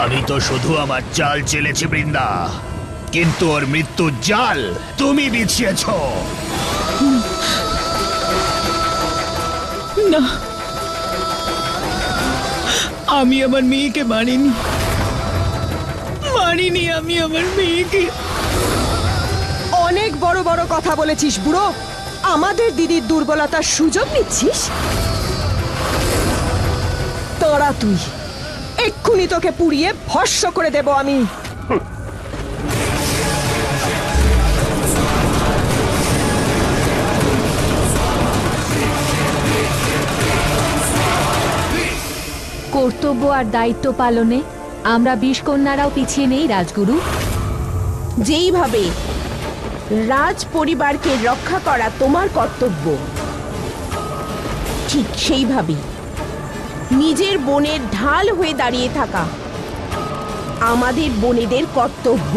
আমি তো শুধু আমার চাল চেলেছি বৃন্দা, কিন্তু ওর মৃত্যুর জাল তুমি বিছিয়েছ। না, আমি আমার মেয়েকে মারিনি, আমি আমার মেয়েকে। অনেক বড় বড় কথা বলেছিস বুড়ো। আমাদের দিদির দুর্বলতার সুযোগ নিচ্ছিস? তোরা তুই, এক্ষুনি তোকে পুড়িয়ে ভস্ম করে দেব আমি। কর্তব্য আর দায়িত্ব পালনে আমরা বিষকন্যারাও পিছিয়ে নেই রাজগুরু। যেইভাবে রাজ পরিবারকে রক্ষা করা তোমার কর্তব্য, ঠিক সেইভাবেই নিজের বোনের ঢাল হয়ে দাঁড়িয়ে থাকা আমাদের বোনেদের কর্তব্য।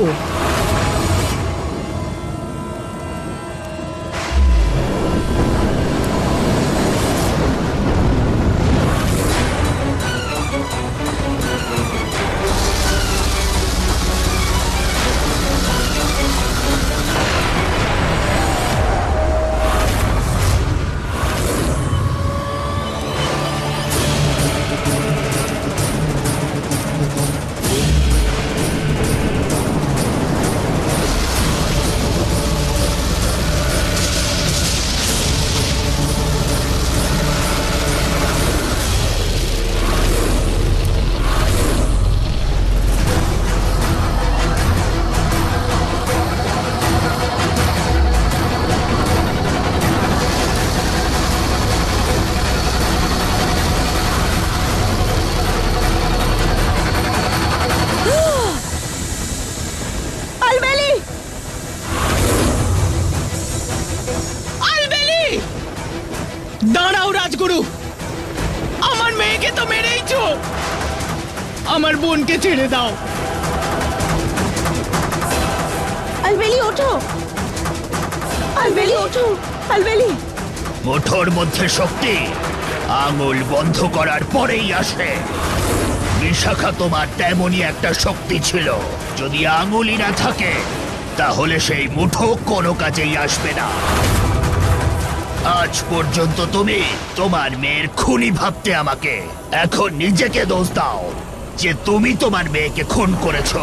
দাঁড়াও রাজগুরু, আমার মেয়েকে তো মেরেইছো, আমার বোনকে ছেড়ে দাও। আলবেলি ওঠো, আলবেলি ওঠো, আলবেলি। মুঠোর মধ্যে শক্তি আঙুল বন্ধ করার পরেই আসে। বিশাখা তোমার তেমনই একটা শক্তি ছিল। যদি আঙুলই না থাকে তাহলে সেই মুঠো কোনো কাজেই আসবে না। আজ পর্যন্ত তুমি তোমার মেয়ের খুনি ভাবতে আমাকে, এখন নিজেকে দোষ দাও যে তুমি তোমার মেয়েকে খুন করেছো।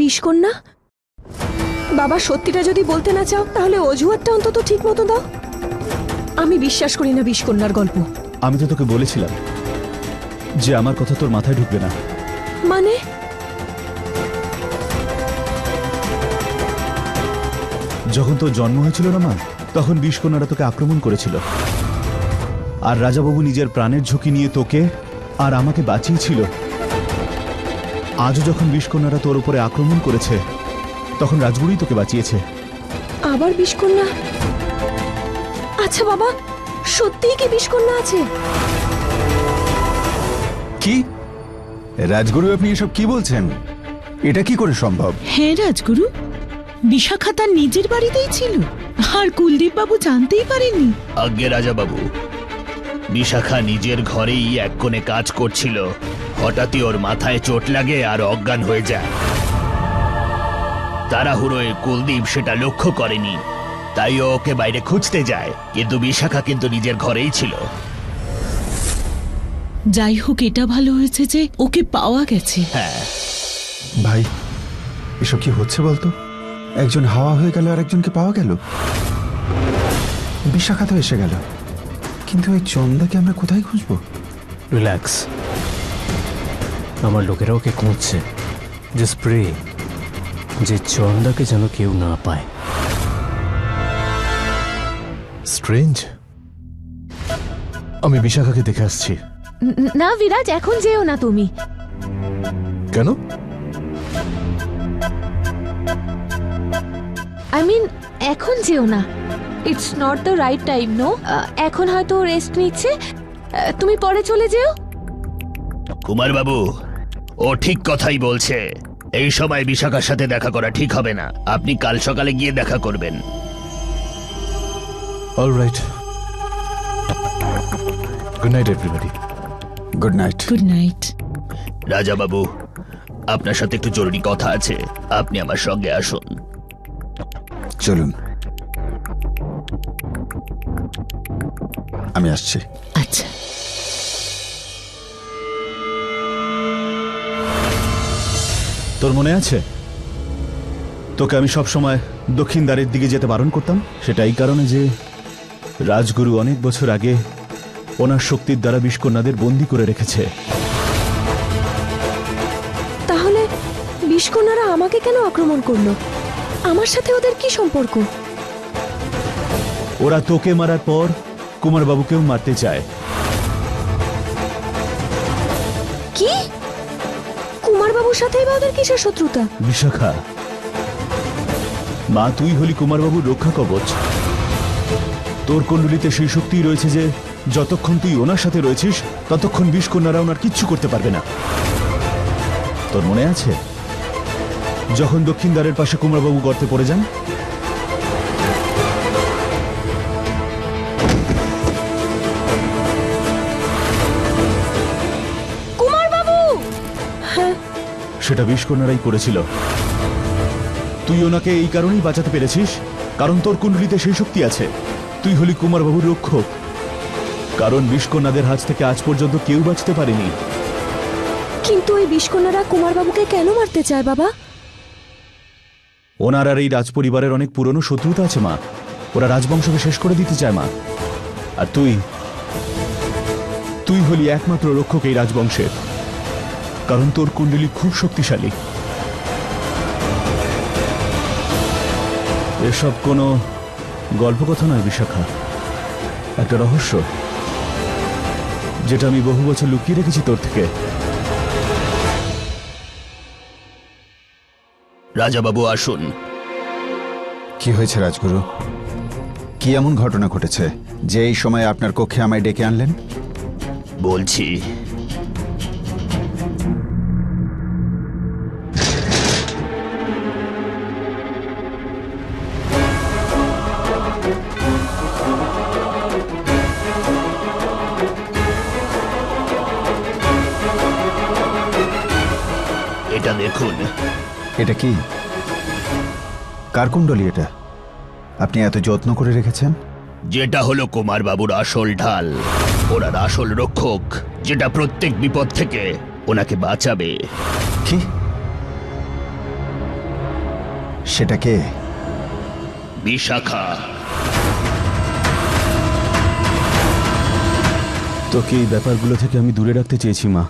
বিষকন্যা, বাবা সত্যিটা যদি বলতে না চাও তাহলে অজুহাতটা অন্তত ঠিক মতো দাও। আমি বিশ্বাস করি না বিষকন্যার গল্প। আমি তো তোকে বলেছিলাম যে আমার কথা তোর মাথায় ঢুকবে না। মানে? যখন তোর জন্ম হয়েছিল না মা, তখন বিষকন্যারা তোকে আক্রমণ করেছিল, আর রাজাবাবু নিজের প্রাণের ঝুঁকি নিয়ে তোকে আর আমাকে বাঁচিয়েছিল। আজও যখন বিষকন্যারা তোর উপরে আক্রমণ করেছে, তখন রাজগুরুই তোকে বাঁচিয়েছে। আবার বিষকন্যা? আচ্ছা বাবা, সত্যিই কি বিষকন্যা আছে? কি রাজগুরু, আপনি এসব কি বলছেন? এটা কি করে সম্ভব? হ্যাঁ রাজগুরু, বিশাখা তার নিজের বাড়িতেই ছিল, আর কুলদীপ বাবু জানতেই পারেননি। আজ্ঞে রাজা বাবু, বিশাখা নিজের ঘরেই এক কোণে কাজ করছিল। হঠাৎই ওর মাথায় চোট লাগে আর অজ্ঞান হয়ে যায়। তাড়াহুড়োয় কুলদীপ সেটা লক্ষ্য করেনি, তাই ও ওকে বাইরে খুঁজতে যায়, কিন্তু বিশাখা কিন্তু নিজের ঘরেই ছিল। যাই হোক, এটা ভালো হয়েছে যে ওকে পাওয়া গেছে। হ্যাঁ ভাই, এসব কি হচ্ছে বলতো? একজন হাওয়া হয়ে গেল আর একজনকে পাওয়া গেল। বিশাখা তো এসে গেল, কিন্তু এই চন্দাকে আমরা কোথায় খুঁজবো? রিল্যাক্স, আমার লোকেরা ওকে খুঁজছে। যে স্প্রে, যে চন্দাকে যেন কেউ না পায়। স্ট্রেঞ্জ, আমি বিশাখাকে দেখে আসছি। না বিরাজ, এখন যেও না তুমি। কেন? আই মিন, এখন যেও না, it's not the right time. No, এখন হয়তো রেস্ট নিচ্ছে, তুমি পরে চলে যেও। কুমার বাবু, ও ঠিক কথাই বলছে। এই সময় বিশাখার সাথে দেখা করা ঠিক হবে না। আপনি কাল সকালে গিয়ে দেখা করবেন। All right, good night everybody. Good night. Good night. Raja Babu, আপনার সাথে একটু জরুরি কথা আছে, আপনি আমার সঙ্গে আসুন। চলুন, আমি আসছি। আচ্ছা, তোর মনে আছে তোকে আমি সব সময় দক্ষিণ দ্বারের দিকে যেতে বারণ করতাম? সেটা এই কারণে যে রাজগুরু অনেক বছর আগে ওনার শক্তির দ্বারা বিষকন্যাদের বন্দী করে রেখেছে। তাহলে বিষকন্যারা আমাকে কেন আক্রমণ করলো? আমার সাথে ওদের কি সম্পর্ক? ওরা তোকে মারার পর কুমারবাবুকেও মারতে চায়। কি? কুমারবাবুর সাথেই বা ওদের কিসের শত্রুতা? বিশাখা মা, তুই হলি কুমারবাবুর রক্ষা কবচ। তোর কুণ্ডলিতে সেই শক্তি রয়েছে যে যতক্ষণ তুই ওনার সাথে রয়েছিস ততক্ষণ বিষকন্যারা ওনার কিচ্ছু করতে পারবে না। তোর মনে আছে যখন দক্ষিণ দ্বারের পাশে কুমারবাবু গর্তে পড়ে যান? কুমারবাবু! হ্যাঁ, সেটা বিষকন্যারাই করেছিল। তুই ওনাকে এই কারণেই বাঁচাতে পেরেছিস কারণ তোর কুণ্ডলিতে সেই শক্তি আছে। তুই হলি কুমারবাবুর রক্ষক, কারণ বিষকন্যাদের হাত থেকে আজ পর্যন্ত কেউ বাঁচতে পারেনি। কিন্তু ওই বিষকন্যারা কুমারবাবুকে কেন মারতে চায় বাবা? ওনার আর এই রাজপরিবারের অনেক পুরনো শত্রুতা আছে মা। ওরা রাজবংশকে শেষ করে দিতে চায় মা। আর তুই হলি একমাত্র রক্ষক এই রাজবংশের, কারণ তোর কুণ্ডলী খুব শক্তিশালী। এসব কোনো গল্প কথা নয় বিশাখা, একটা রহস্য যেটা আমি বহু বছর লুকিয়ে রেখেছি তোর থেকে। রাজা বাবু আসুন। কি হয়েছে রাজগুরু? কি এমন ঘটনা ঘটেছে যে এই সময় আপনার কক্ষে আমায় ডেকে আনলেন? বলছি, এটা দেখুন। এটা কি? কার কুণ্ডলী এটা? আপনি এত যত্ন করে রেখেছেন? যেটা হলো কুমার বাবুর আসল ঢাল, ওনার আসল রক্ষক, যেটা প্রত্যেক বিপদ থেকে ওনাকে বাঁচাবে। কি? সেটা কে? বিশাখা। তোকে এই ব্যাপারগুলো থেকে আমি দূরে রাখতে চেয়েছি মা,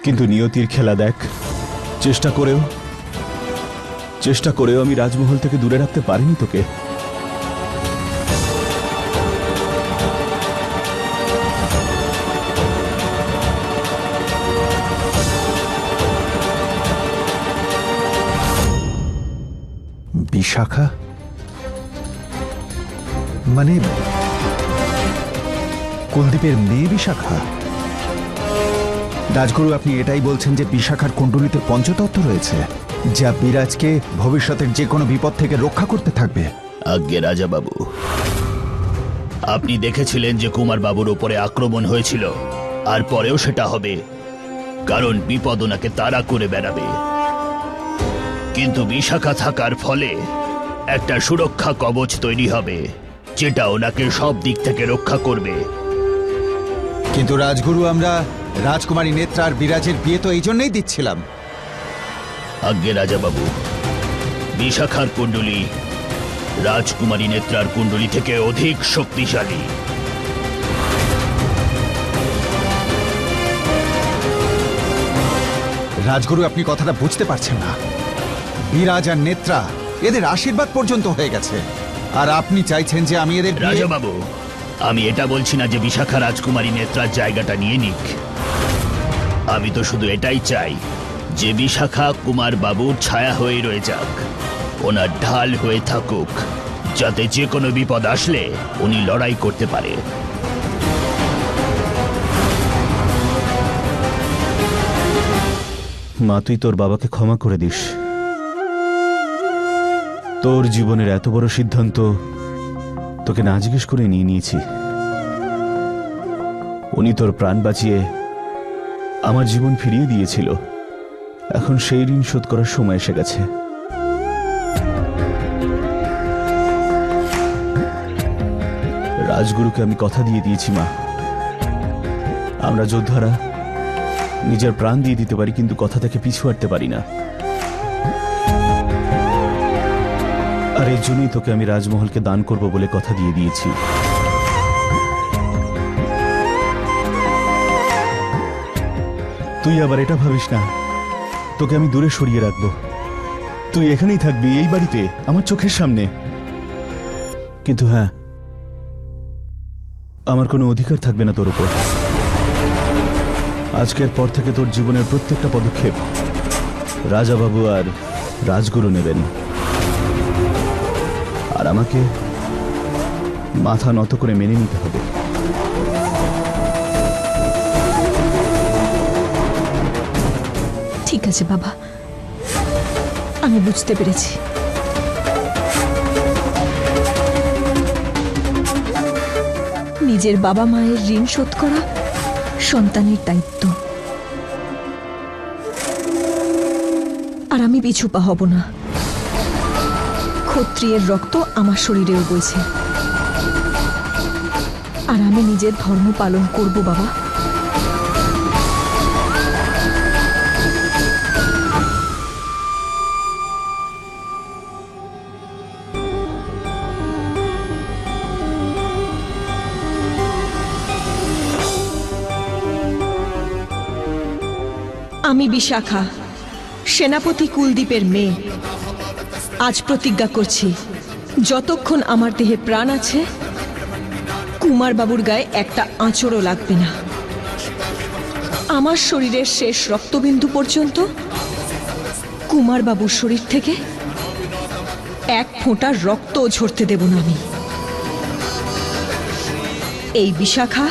কিন্তু নিয়তির খেলা দেখ। চেষ্টা করেও আমি রাজমহল থেকে দূরে রাখতে পারিনি তোকে। বিশাখা? মানে কুলদীপের মেয়ে বিশাখা? রাজগুরু, আপনি এটাই বলছেন যে বিশাখার কুণ্ডলিতে পঞ্চতত্ত্ব রয়েছে যা বিরাজকে ভবিষ্যতের যে কোনো বিপদ থেকে রক্ষা করতে থাকবে? আজ্ঞে রাজা বাবু, আপনি দেখেছিলেন যে কুমার বাবুর উপরে আক্রমণ হয়েছিল, আর পরেও সেটা হবে, কারণ বিপদ ওনাকে তাড়া করে বেড়াবে। কিন্তু বিশাখা থাকার ফলে একটা সুরক্ষা কবচ তৈরি হবে যেটা ওনাকে সব দিক থেকে রক্ষা করবে। কিন্তু রাজগুরু, আমরা রাজকুমারী নেত্রার বিরাজের বিয়ে তো এই জন্যই দিচ্ছিলাম। আজ্ঞে রাজা বাবু, বিশাখার কুণ্ডলী রাজকুমারী নেত্রার কুণ্ডলী থেকে অধিক শক্তিশালী। রাজগুরু, আপনি কথাটা বুঝতে পারছেন না। বিরাজ আর নেত্রা এদের আশীর্বাদ পর্যন্ত হয়ে গেছে, আর আপনি চাইছেন যে আমি এদের রাজা বাবু, আমি এটা বলছি না যে বিশাখা রাজকুমারী নেত্রার জায়গাটা নিয়ে নিক। আমি তো শুধু এটাই চাই যে বিশাখা কুমার বাবুর ছায়া হয়ে রয়ে যাক। ওনার ঢাল হয়ে থাকুক, যাতে যে কোনো বিপদ আসলে উনি লড়াই করতে পারে। মা, তুই তোর বাবাকে ক্ষমা করে দিস। তোর জীবনের এত বড় সিদ্ধান্ত তোকে না জিজ্ঞেস করে নিয়ে নিয়েছি। উনি তোর প্রাণ বাঁচিয়ে আমার জীবন ফিরিয়ে দিয়েছিল। এখন সেই ঋণ শোধ করার সময় এসে গেছে। রাজগুরুকে আমি কথা দিয়ে দিয়েছি মা, আমরা যোদ্ধারা নিজের প্রাণ দিয়ে দিতে পারি, কিন্তু কথা থেকে পিছু হাঁটতে পারি না। আর এর জন্যই তোকে আমি রাজমহলকে দান করব বলে কথা দিয়ে দিয়েছি। তুই আবার এটা ভাবিস না তোকে আমি দূরে সরিয়ে রাখবো। তুই এখানেই থাকবি, এই বাড়িতে, আমার চোখের সামনে। কিন্তু হ্যাঁ, আমার কোনো অধিকার থাকবে না তোর উপর। আজকের পর থেকে তোর জীবনের প্রত্যেকটা পদক্ষেপ রাজাবাবু আর রাজগুরু নেবেন, আর আমাকে মাথা নত করে মেনে নিতে হবে। ঠিক আছে বাবা, আমি বুঝতে পেরেছি। নিজের বাবা মায়ের ঋণ শোধ করা সন্তানের দায়িত্ব, আর আমি পিছু পা হব না। ক্ষত্রিয়ের রক্ত আমার শরীরেও বইছে, আর আমি নিজের ধর্ম পালন করব বাবা। আমি বিশাখা, সেনাপতি কুলদীপের মেয়ে, আজ প্রতিজ্ঞা করছি যতক্ষণ আমার দেহে প্রাণ আছে কুমার বাবুর গায়ে একটা আঁচড়ও লাগবে না। আমার শরীরের শেষ রক্তবিন্দু পর্যন্ত কুমার বাবুর শরীর থেকে এক ফোঁটা রক্তও ঝরতে দেব না আমি। এই বিশাখা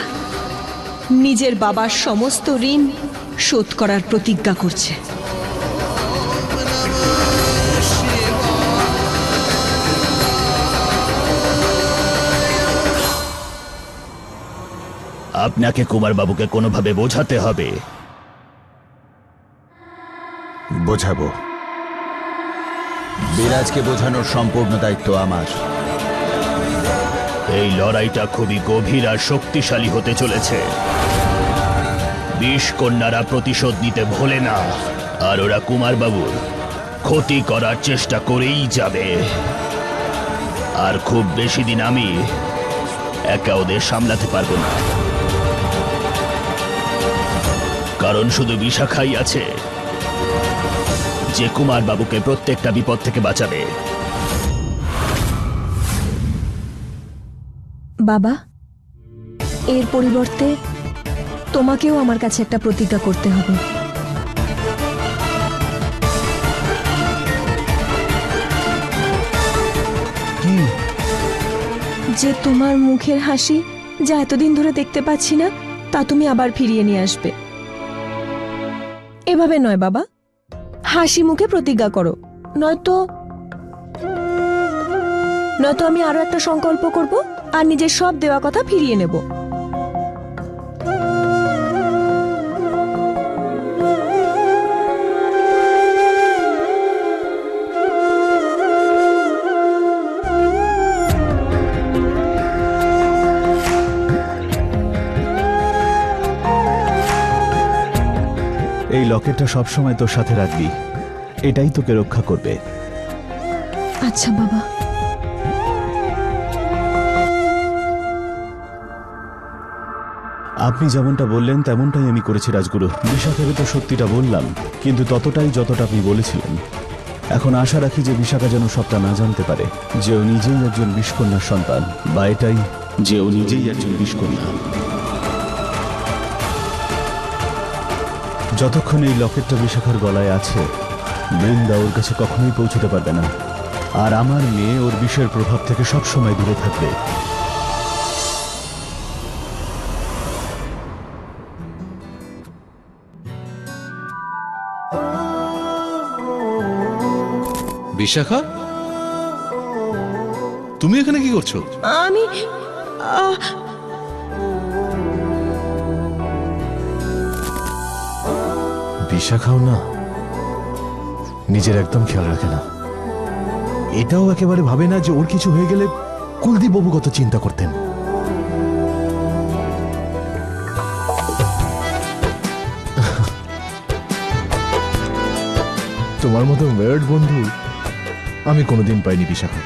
নিজের বাবার সমস্ত ঋণ শোধ করার প্রতিজ্ঞা করছে। আপনাকে কুমার বাবুকে কোনোভাবে বোঝাতে হবে। বোঝাবো। বিরাজকে বোঝানোর সম্পূর্ণ দায়িত্ব আমার। এই লড়াইটা খুবই গভীর আর শক্তিশালী হতে চলেছে। 20 কন্যারা প্রতিশোধ নিতে ভোলে না, আর ওরা কুমার বাবুর ক্ষতি করার চেষ্টা করেই যাবে। আর খুব বেশি দিন আমি একা ওদের সামলাতে পারবো না, কারণ শুধু বিশাখাই আছে যে কুমার বাবুকে প্রত্যেকটা বিপদ থেকে বাঁচাবে। বাবা, এর পরিবর্তে তোমাকেও আমার কাছে একটা প্রতিজ্ঞা করতে হবে। কি? যে তোমার মুখের হাসি যা এতদিন ধরে দেখতে পাচ্ছি না, তা তুমি আবার ফিরিয়ে নিয়ে আসবে। এভাবে নয় বাবা, হাসি মুখে প্রতিজ্ঞা করো, নয়তো আমি আরো একটা সংকল্প করব আর নিজের সব দেওয়া কথা ফিরিয়ে নেব। এই লকেটটা সবসময় তোর সাথে রাখবি, এটাই তোকে রক্ষা করবে। আচ্ছা বাবা। আপনি যেমনটা বললেন তেমনটাই আমি করেছি রাজগুরু। বিশাখাকে তো সত্যিটা বললাম, কিন্তু ততটাই যতটা আপনি বলেছিলেন। এখন আশা রাখি যে বিশাখা যেন সবটা না জানতে পারে যে ও নিজেই একজন বিষকন্যার সন্তান, বা এটাই যে ও নিজেই একজন বিষকন্যা। যতক্ষণ এই লকেটটা বিশাখার গলায় আছে, বৃন্দা ওর কাছে কখনোই পৌঁছতে পারবে না। আর আমার মেয়ে ওর বিষের প্রভাব থেকে সবসময় দূরে থাকবে। বিশাখা, তুমি এখানে কি করছো? আমি বিশাখাও না, নিজের একদম খেয়াল রাখে না। এটাও একেবারে ভাবে না যে ওর কিছু হয়ে গেলে কুলদীপ বাবু কত চিন্তা করতেন। তোমার মতো ওয়ার্ড বন্ধু আমি কোনোদিন পাইনি বিশাখা।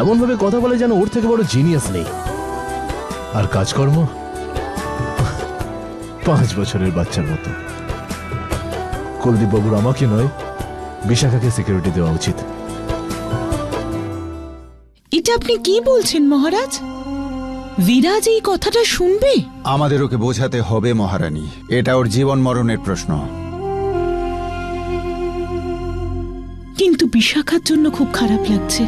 এমন ভাবে কথা বলে যেন ওর থেকে বড় জিনিয়াস নেই। আর কাজকর্ম 5 বছরের বাচ্চার মতো। কুলদীপ বাবুর আমাকে নয়, বিশাখাকে সিকিউরিটি দেওয়া উচিত। এটা আপনি কি বলছেন মহারাজ? বিরাজ এই কথাটা শুনবে? আমাদের ওকে বোঝাতে হবে মহারানী, এটা ওর জীবন মরণের প্রশ্ন। কিন্তু বিশাখার জন্য খুব খারাপ লাগছে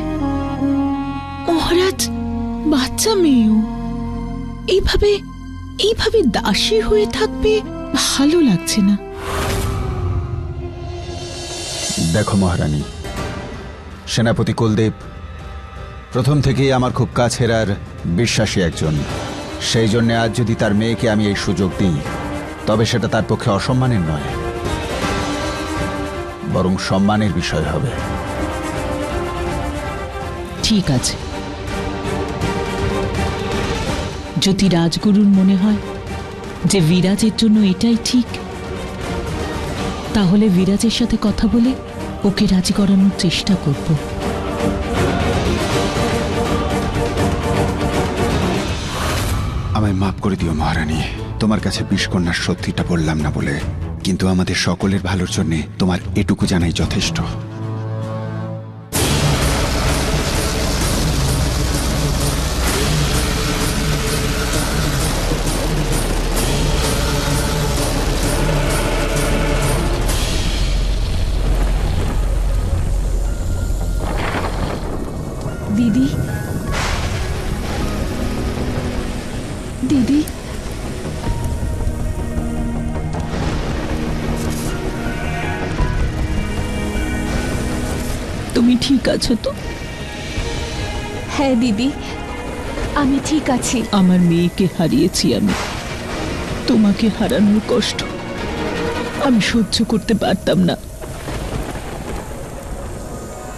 মহারাজ। বাচ্চা মেয়েও এইভাবে দাসী হয়ে থাকবে, ভালো লাগছে না। দেখো মহারানী, সেনাপতি কুলদীপ প্রথম থেকেই আমার খুব কাছের আর বিশ্বাসী একজন। সেই জন্য আজ যদি তার মেয়েকে আমি এই সুযোগ দিই, তবে সেটা তার পক্ষে অসম্মানের নয়, বরং সম্মানের বিষয় হবে। ঠিক আছে, যদি রাজগুরুর মনে হয় যে বিরাজের জন্য এটাই ঠিক, তাহলে বিরাজের সাথে কথা বলে ওকে রাজি করানোর চেষ্টা করব। আমায় মাফ করে দিও মহারানী, তোমার কাছে বিষকন্যার সত্যিটা বললাম না বলে। কিন্তু আমাদের সকলের ভালোর জন্য তোমার এটুকু জানাই যথেষ্ট। দিদি, দিদি, তুমি ঠিক আছো তো? হ্যাঁ দিদি, আমি ঠিক আছি। আমার মেয়েকে হারিয়েছি আমি, তোমাকে হারানোর কষ্ট আমি সহ্য করতে পারতাম না।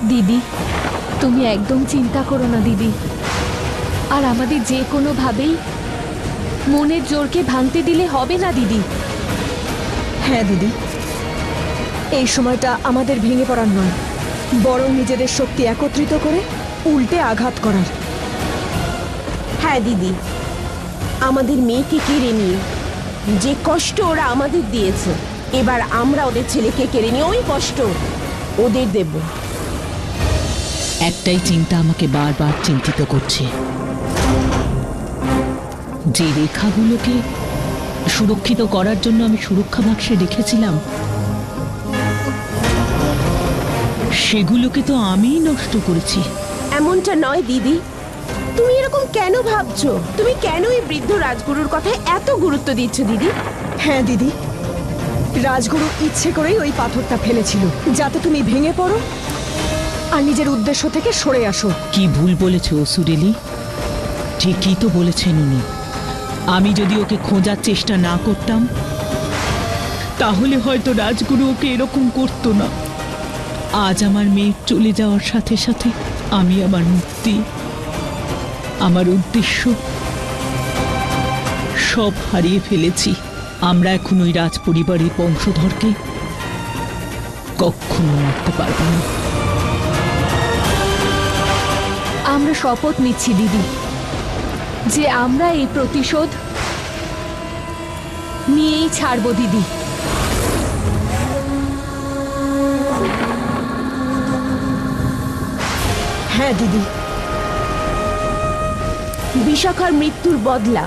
দিদি, তুমি একদম চিন্তা করো না দিদি। আর আমাদের যে কোনো ভাবেই মনের জোরকে ভাঙতে দিলে হবে না দিদি। হ্যাঁ দিদি, এই সময়টা আমাদের ভেঙে পড়ার নয়, বরং নিজেদের শক্তি একত্রিত করে উল্টে আঘাত করার। হ্যাঁ দিদি, আমাদের মেয়েকে কেড়ে নিয়ে যে কষ্ট ওরা আমাদের দিয়েছে, এবার আমরা ওদের ছেলেকে কেড়ে নিয়ে ওই কষ্ট ওদের দেব। একটাই চিন্তা আমাকে বারবার চিন্তিত করছে, যে রেখাগুলোকে সুরক্ষিত করার জন্য আমি সুরক্ষা বাক্সে রেখেছিলাম, সেগুলোকে তো আমিই নষ্ট করেছি। এমনটা নয় দিদি, তুমি এরকম কেন ভাবছো? তুমি কেন এই বৃদ্ধ রাজগুরুর কথায় এত গুরুত্ব দিচ্ছ দিদি? হ্যাঁ দিদি, রাজগুরু ইচ্ছে করেই ওই পাথরটা ফেলেছিল, যাতে তুমি ভেঙে পড়ো আর নিজের উদ্দেশ্য থেকে সরে আসো। কি ভুল বলেছ সুরেলি? ঠিকই তো বলেছেন উনি। আমি যদি ওকে খোঁজার চেষ্টা না করতাম, তাহলে হয়তো রাজগুরু ওকে এরকম করতো না। আজ আমার মেয়ে চলে যাওয়ার সাথে সাথে আমি আমার মুক্তি, আমার উদ্দেশ্য সব হারিয়ে ফেলেছি। আমরা এখন ওই রাজ পরিবারের বংশধরকে কখনো মারতে পারবো না। আমরা শপথ নিচ্ছি দিদি যে আমরা এই প্রতিশোধ নিয়েই ছাড়বো দিদি। হ্যাঁ দিদি, বিশাখার মৃত্যুর বদলা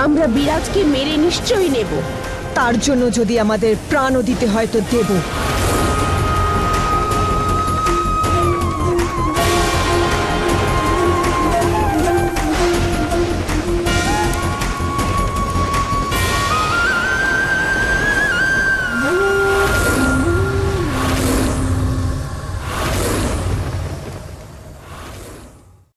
আমরা বিরাজকে মেরে নিশ্চয়ই নেব। তার জন্য যদি আমাদের প্রাণও দিতে হয় তো দেব।